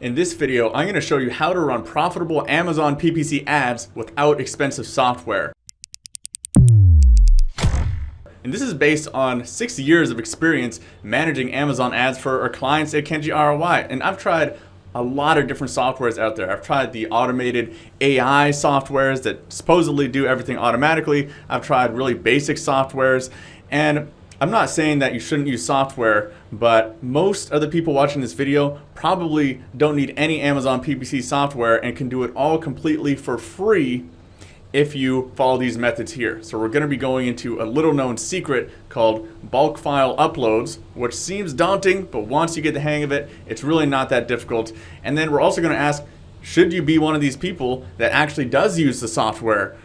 In this video, I'm going to show you how to run profitable Amazon PPC ads without expensive software. And this is based on 6 years of experience managing Amazon ads for our clients at Kenji ROI. And I've tried a lot of different softwares out there. I've tried the automated AI softwares that supposedly do everything automatically. I've tried really basic softwares. And I'm not saying that you shouldn't use software, but most of the people watching this video probably don't need any Amazon PPC software and can do it all completely for free if you follow these methods here. So we're going to be going into a little known secret called bulk file uploads, which seems daunting, but once you get the hang of it, it's really not that difficult. And then we're also going to ask, should you be one of these people that actually does use the software?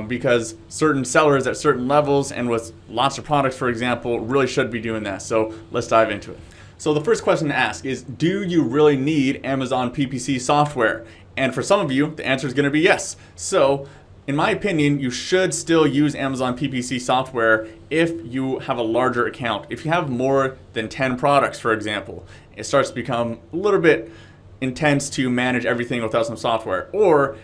Because certain sellers at certain levels and with lots of products, for example, really should be doing that. So let's dive into it. So the first question to ask is, do you really need Amazon PPC software? And for some of you, the answer is going to be yes. So in my opinion, you should still use Amazon PPC software if you have a larger account. If you have more than 10 products, for example, it starts to become a little bit intense to manage everything without some software. Or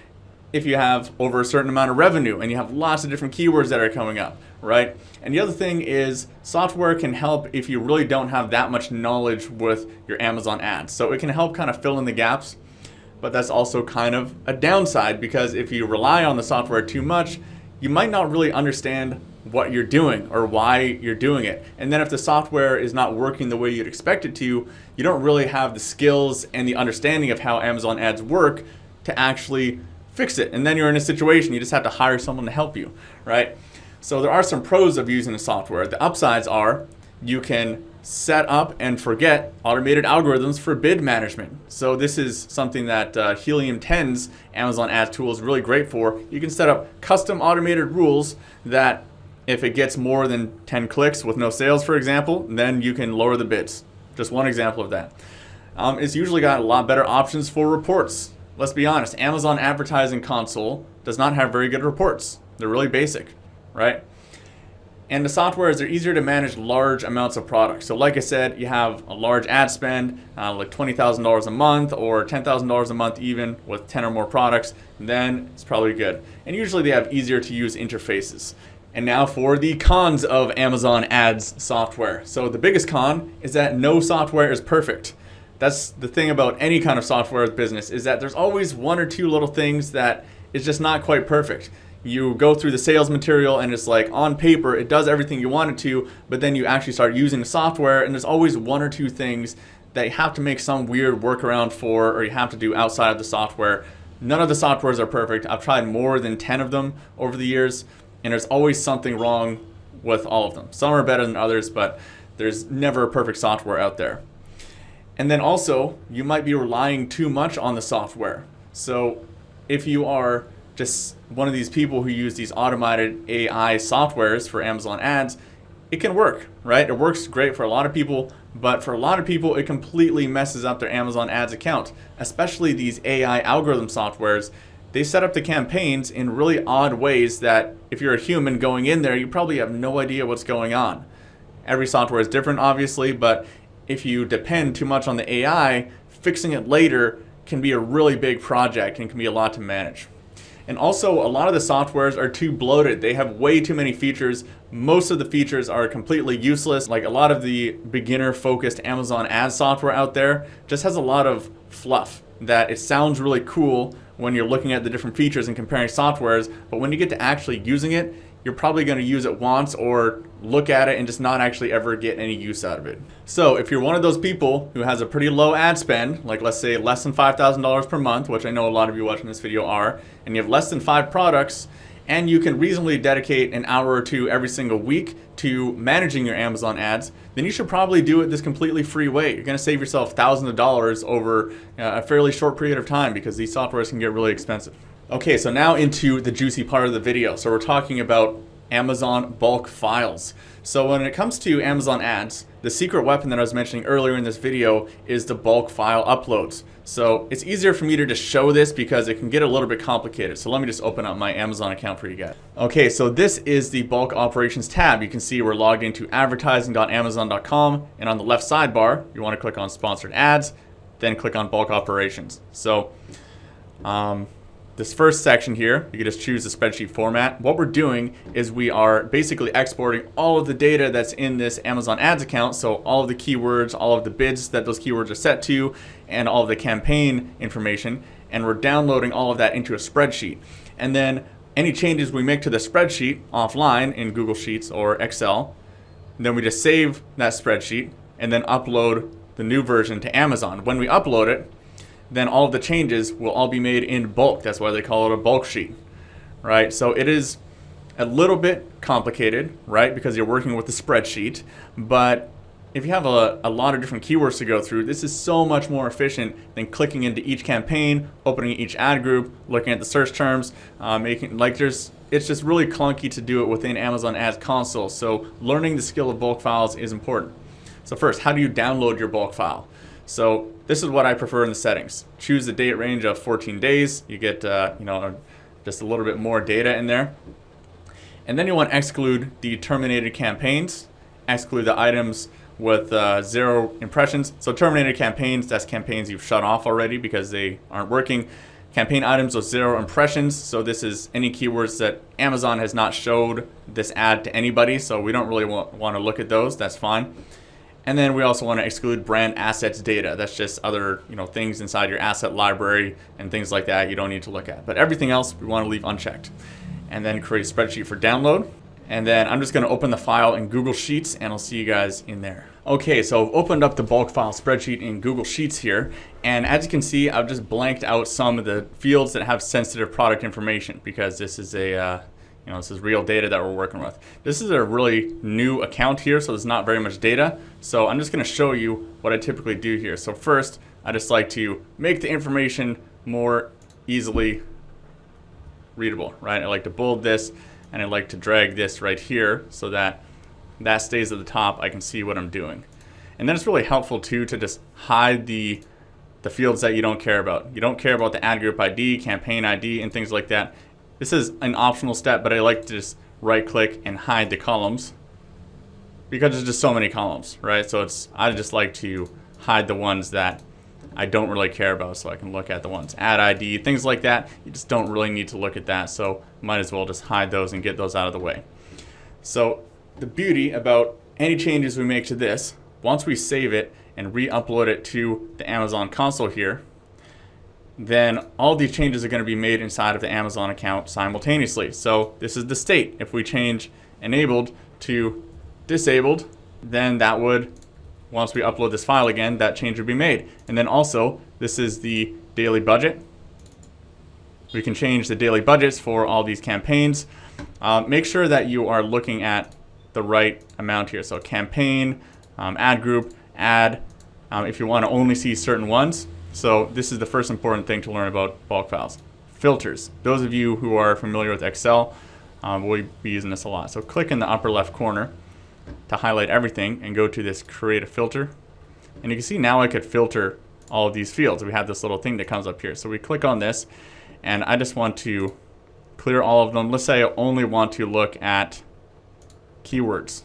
if you have over a certain amount of revenue and you have lots of different keywords that are coming up, right? And the other thing is software can help if you really don't have that much knowledge with your Amazon ads. So it can help kind of fill in the gaps, but that's also kind of a downside because if you rely on the software too much, you might not really understand what you're doing or why you're doing it. And then if the software is not working the way you'd expect it to, you don't really have the skills and the understanding of how Amazon ads work to actually fix it. And then you're in a situation, you just have to hire someone to help you, right? So there are some pros of using the software. The upsides are you can set up and forget automated algorithms for bid management. So this is something that Helium 10's Amazon ads tool is really great for. You can set up custom automated rules that if it gets more than 10 clicks with no sales, for example, then you can lower the bids. Just one example of that. It's usually got a lot better options for reports. Let's be honest, Amazon Advertising Console does not have very good reports. They're really basic, right? And the software is they're easier to manage large amounts of products. So like I said, you have a large ad spend, like $20,000 a month or $10,000 a month even with 10 or more products, then it's probably good. And usually they have easier to use interfaces. And now for the cons of Amazon ads software. So the biggest con is that no software is perfect. That's the thing about any kind of software business is that there's always one or two little things that is just not quite perfect. You go through the sales material and it's like on paper, it does everything you want it to, but then you actually start using the software and there's always one or two things that you have to make some weird workaround for or you have to do outside of the software. None of the softwares are perfect. I've tried more than 10 of them over the years and there's always something wrong with all of them. Some are better than others, but there's never a perfect software out there. And then also, you might be relying too much on the software. So if you are just one of these people who use these automated AI softwares for Amazon ads, it can work, right? It works great for a lot of people, but for a lot of people, it completely messes up their Amazon ads account, especially these AI algorithm softwares. They set up the campaigns in really odd ways that if you're a human going in there, you probably have no idea what's going on. Every software is different, obviously, but if you depend too much on the AI, fixing it later can be a really big project and can be a lot to manage. And also, a lot of the softwares are too bloated. They have way too many features. Most of the features are completely useless. Like a lot of the beginner-focused Amazon ads software out there just has a lot of fluff that it sounds really cool when you're looking at the different features and comparing softwares, but when you get to actually using it, you're probably going to use it once or look at it and just not actually ever get any use out of it. So if you're one of those people who has a pretty low ad spend, like let's say less than $5,000 per month, which I know a lot of you watching this video are, and you have less than 5 products, and you can reasonably dedicate an hour or two every single week to managing your Amazon ads, then you should probably do it this completely free way. You're going to save yourself thousands of dollars over a fairly short period of time because these softwares can get really expensive. Okay, so now into the juicy part of the video. So we're talking about Amazon bulk files. So when it comes to Amazon ads, the secret weapon that I was mentioning earlier in this video is the bulk file uploads. So it's easier for me to just show this because it can get a little bit complicated. So let me just open up my Amazon account for you guys. Okay, so this is the bulk operations tab. You can see we're logged into advertising.amazon.com, and on the left sidebar, you want to click on sponsored ads. then click on bulk operations. So this first section here, you can just choose the spreadsheet format. What we're doing is we are basically exporting all of the data that's in this Amazon Ads account. So all of the keywords, all of the bids that those keywords are set to, and all of the campaign information. And we're downloading all of that into a spreadsheet. And then any changes we make to the spreadsheet offline in Google Sheets or Excel, then we just save that spreadsheet and then upload the new version to Amazon. When we upload it, then all of the changes will all be made in bulk. That's why they call it a bulk sheet, right? So it is a little bit complicated, right? Because you're working with the spreadsheet, but if you have a lot of different keywords to go through, this is so much more efficient than clicking into each campaign, opening each ad group, looking at the search terms, it's just really clunky to do it within Amazon Ads Console. So learning the skill of bulk files is important. So first, how do you download your bulk file? So this is what I prefer in the settings. Choose the date range of 14 days. You get just a little bit more data in there. And then you want to exclude the terminated campaigns, exclude the items with 0 impressions. So terminated campaigns, that's campaigns you've shut off already because they aren't working. Campaign items with 0 impressions. So this is any keywords that Amazon has not showed this ad to anybody. So we don't really want to look at those. That's fine. And then we also want to exclude brand assets data. That's just other things inside your asset library and things like that you don't need to look at. But everything else we want to leave unchecked. And then create a spreadsheet for download. And then I'm just going to open the file in Google Sheets and I'll see you guys in there. Okay, so I've opened up the bulk file spreadsheet in Google Sheets here. And as you can see, I've just blanked out some of the fields that have sensitive product information because this is this is real data that we're working with. This is a really new account here, so there's not very much data. So I'm just going to show you what I typically do here. So first, I just like to make the information more easily readable, right? I like to bold this and I like to drag this right here so that that stays at the top. I can see what I'm doing. And then it's really helpful too to just hide the fields that you don't care about. You don't care about the ad group ID, campaign ID, and things like that. This is an optional step, but I like to just right click and hide the columns because there's just so many columns, right? So I just like to hide the ones that I don't really care about so I can look at the ones. Ad ID, things like that, you just don't really need to look at that. So might as well just hide those and get those out of the way. So the beauty about any changes we make to this, once we save it and re-upload it to the Amazon console here, then all these changes are going to be made inside of the Amazon account simultaneously. So this is the state. If we change enabled to disabled, then that would, once we upload this file again, that change would be made. And then also, this is the daily budget. We can change the daily budgets for all these campaigns. Make sure that you are looking at the right amount here. So campaign, ad group, ad, if you want to only see certain ones. So this is the first important thing to learn about bulk files. Filters. Those of you who are familiar with Excel will be using this a lot. So click in the upper left corner to highlight everything and go to this create a filter. And you can see now I could filter all of these fields. We have this little thing that comes up here. So we click on this and I just want to clear all of them. Let's say I only want to look at keywords.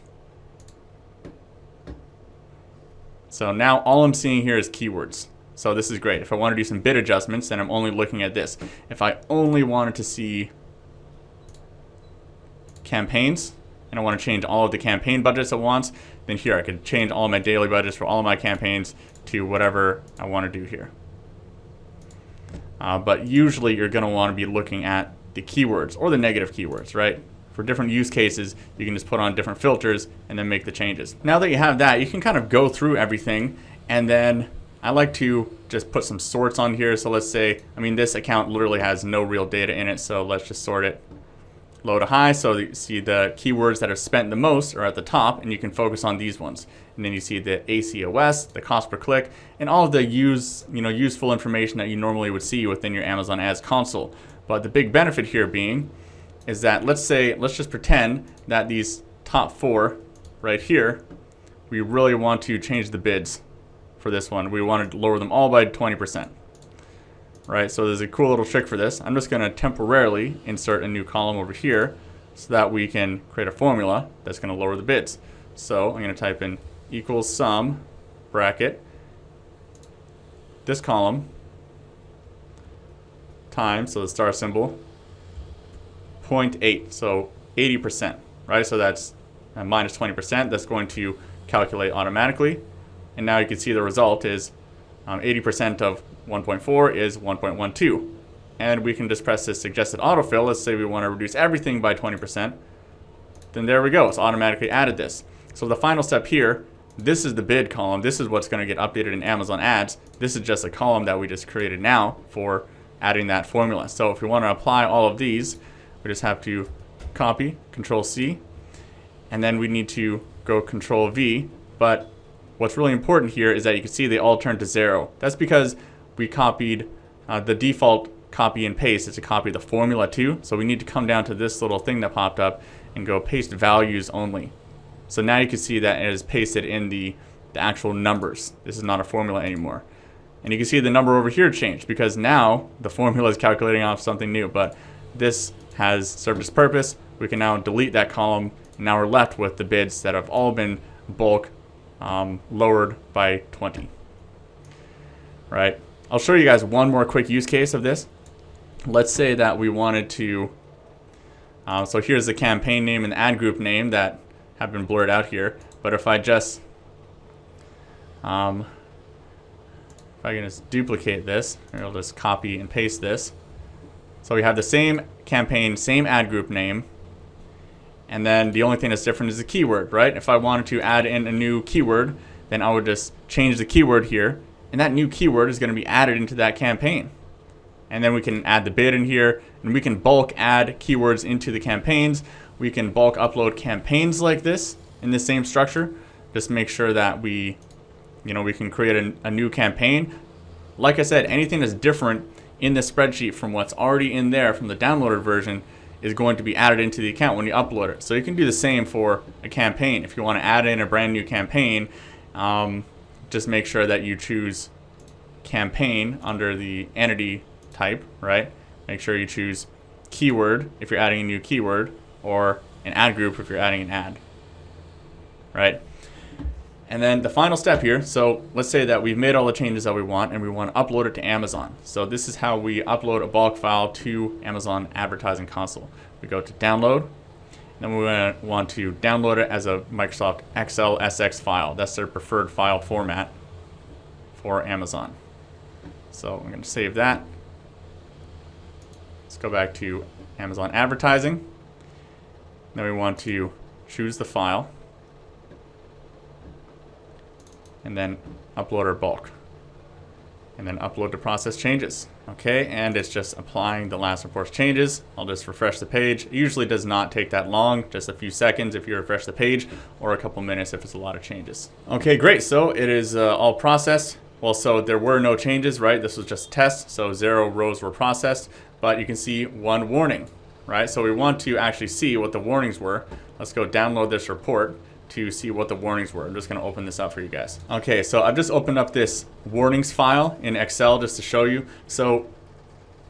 So now all I'm seeing here is keywords. So this is great. If I want to do some bid adjustments, then I'm only looking at this. If I only wanted to see campaigns and I want to change all of the campaign budgets at once, then here I could change all of my daily budgets for all of my campaigns to whatever I want to do here. But usually you're going to want to be looking at the keywords or the negative keywords, right? For different use cases, you can just put on different filters and then make the changes. Now that you have that, you can kind of go through everything, and then I like to just put some sorts on here. So let's say, this account literally has no real data in it, so let's just sort it low to high. So you see the keywords that are spent the most are at the top, and you can focus on these ones. And then you see the ACOS, the cost per click, and all of the useful information that you normally would see within your Amazon Ads console. But the big benefit here being is that let's just pretend that these top 4 right here, we really want to change the bids for this one. We want to lower them all by 20%. Right, so there's a cool little trick for this. I'm just going to temporarily insert a new column over here so that we can create a formula that's going to lower the bids. So I'm going to type in equals sum bracket this column times, so the star symbol, 0.8, so 80%, right? So that's minus 20%. That's going to calculate automatically. And now you can see the result is 80% of 1.4 is 1.12. And we can just press this suggested autofill. Let's say we want to reduce everything by 20%. Then there we go. It's automatically added this. So the final step here, this is the bid column. This is what's going to get updated in Amazon Ads. This is just a column that we just created now for adding that formula. So if we want to apply all of these, we just have to copy, Control C, and then we need to go Control V. But what's really important here is that you can see they all turn to 0. That's because we copied the default copy and paste is to copy the formula too. So we need to come down to this little thing that popped up and go paste values only. So now you can see that it is pasted in the actual numbers. This is not a formula anymore. And you can see the number over here changed because now the formula is calculating off something new. But this has served its purpose. We can now delete that column. And now we're left with the bids that have all been bulk lowered by 20. Right? I'll show you guys one more quick use case of this. Let's say that we wanted to, so here's the campaign name and the ad group name that have been blurred out here. But if I just, if I can just duplicate this, I'll just copy and paste this. So we have the same campaign, same ad group name, and then the only thing that's different is the keyword, right? If I wanted to add in a new keyword, then I would just change the keyword here, and that new keyword is going to be added into that campaign. And then we can add the bid in here, and we can bulk add keywords into the campaigns. We can bulk upload campaigns like this in the same structure. Just make sure that we can create a new campaign. Like I said, anything that's different in the spreadsheet from what's already in there from the downloaded version is going to be added into the account when you upload it. So you can do the same for a campaign. If you want to add in a brand new campaign, just make sure that you choose campaign under the entity type, right? Make sure you choose keyword if you're adding a new keyword, or an ad group if you're adding an ad, right? And then the final step here, so let's say that we've made all the changes that we want and we want to upload it to Amazon. So this is how we upload a bulk file to Amazon Advertising Console. We go to download, then we want to download it as a Microsoft Excel SX file. That's their preferred file format for Amazon. So I'm going to save that. Let's go back to Amazon Advertising. Then we want to choose the file and then upload our bulk and then upload to process changes. Okay, and it's just applying the last report's changes. I'll just refresh the page. It usually does not take that long, just a few seconds if you refresh the page, or a couple minutes if it's a lot of changes. Okay, great, so it is all processed. Well, so there were no changes, right? This was just a test, so 0 rows were processed, but you can see 1 warning, right? So we want to actually see what the warnings were. Let's go download this report to see what the warnings were. I'm just going to open this up for you guys. Okay, so I've just opened up this warnings file in Excel just to show you. So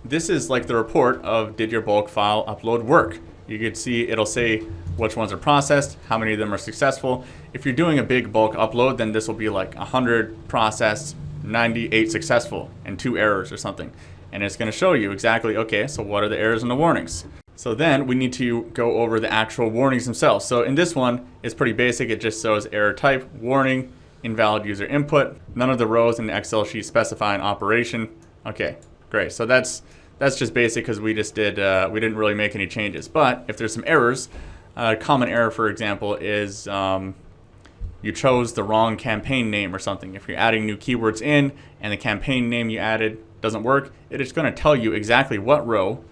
this is like the report of did your bulk file upload work. You can see it'll say which ones are processed, how many of them are successful. If you're doing a big bulk upload, then this will be like 100 processed, 98 successful, and 2 errors or something. And it's going to show you exactly, okay, so what are the errors and the warnings? So then we need to go over the actual warnings themselves. So in this one, it's pretty basic. It just shows error type, warning, invalid user input. None of the rows in the Excel sheet specify an operation. Okay, great. So that's just basic because we just did, we didn't really make any changes. But if there's some errors, a common error, for example, is you chose the wrong campaign name or something. If you're adding new keywords in and the campaign name you added doesn't work, it is going to tell you exactly what row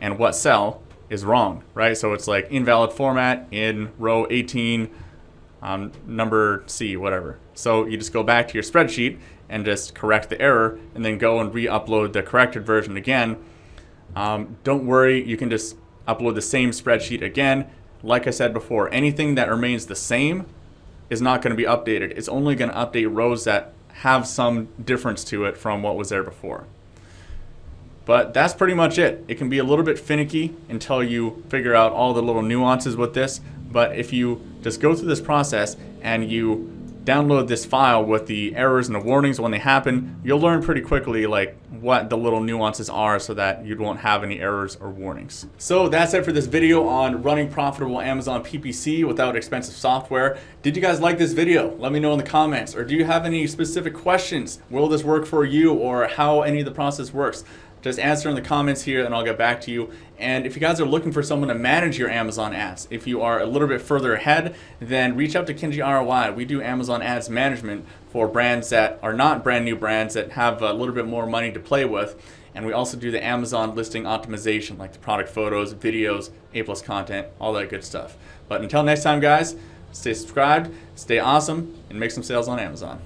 and what cell is wrong, right? So it's like invalid format in row 18, number C, whatever. So you just go back to your spreadsheet and just correct the error and then go and re-upload the corrected version again. Don't worry, you can just upload the same spreadsheet again. Like I said before, anything that remains the same is not going to be updated. It's only going to update rows that have some difference to it from what was there before. But that's pretty much it. It can be a little bit finicky until you figure out all the little nuances with this. But if you just go through this process and you download this file with the errors and the warnings when they happen, you'll learn pretty quickly like what the little nuances are so that you won't have any errors or warnings. So that's it for this video on running profitable Amazon PPC without expensive software. Did you guys like this video? Let me know in the comments. Or do you have any specific questions? Will this work for you, or how any of the process works? Just answer in the comments here and I'll get back to you. And if you guys are looking for someone to manage your Amazon ads, if you are a little bit further ahead, then reach out to Kenji ROI. We do Amazon ads management for brands that are not brand new brands that have a little bit more money to play with. And we also do the Amazon listing optimization, like the product photos, videos, A+ content, all that good stuff. But until next time, guys, stay subscribed, stay awesome, and make some sales on Amazon.